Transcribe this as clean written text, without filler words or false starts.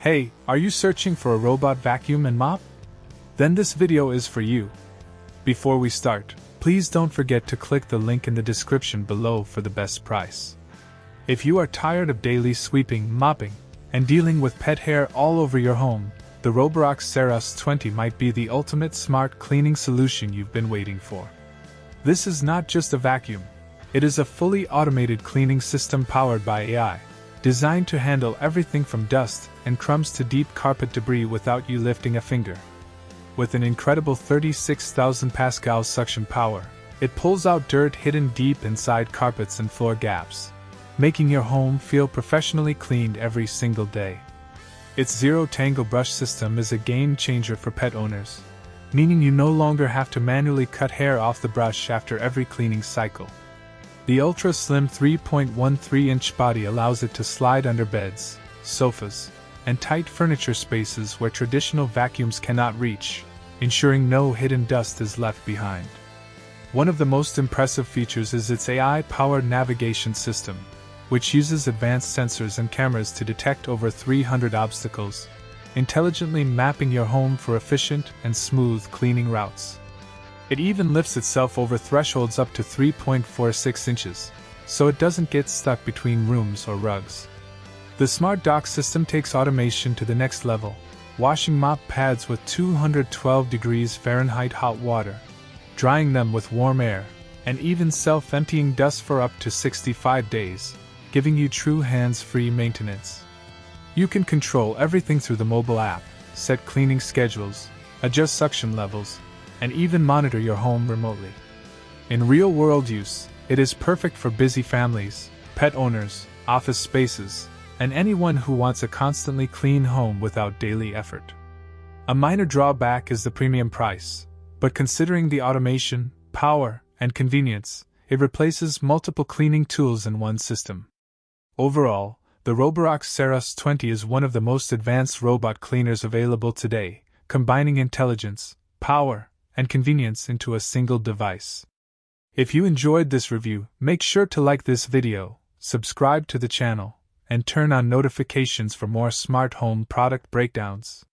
Hey, are you searching for a robot vacuum and mop? Then this video is for you. Before we start, please don't forget to click the link in the description below for the best price. If you are tired of daily sweeping, mopping, and dealing with pet hair all over your home, the roborock Saros 20 might be the ultimate smart cleaning solution you've been waiting for. This is not just a vacuum. It is a fully automated cleaning system powered by AI, designed to handle everything from dust and crumbs to deep carpet debris without you lifting a finger. With an incredible 36,000 pascal suction power, it pulls out dirt hidden deep inside carpets and floor gaps, making your home feel professionally cleaned every single day. Its zero-tangle brush system is a game-changer for pet owners, meaning you no longer have to manually cut hair off the brush after every cleaning cycle. The ultra-slim 3.13-inch body allows it to slide under beds, sofas, and tight furniture spaces where traditional vacuums cannot reach, ensuring no hidden dust is left behind. One of the most impressive features is its AI-powered navigation system, which uses advanced sensors and cameras to detect over 300 obstacles, intelligently mapping your home for efficient and smooth cleaning routes. It even lifts itself over thresholds up to 3.46 inches, so it doesn't get stuck between rooms or rugs. The smart dock system takes automation to the next level, washing mop pads with 212 degrees Fahrenheit hot water, drying them with warm air, and even self-emptying dust for up to 65 days, giving you true hands-free maintenance. You can control everything through the mobile app, set cleaning schedules, adjust suction levels, and even monitor your home remotely. In real-world use, it is perfect for busy families, pet owners, office spaces, and anyone who wants a constantly clean home without daily effort. A minor drawback is the premium price, but considering the automation, power, and convenience, it replaces multiple cleaning tools in one system. Overall, the roborock Saros 20 is one of the most advanced robot cleaners available today, combining intelligence, power, and convenience into a single device. If you enjoyed this review, make sure to like this video, subscribe to the channel, and turn on notifications for more smart home product breakdowns.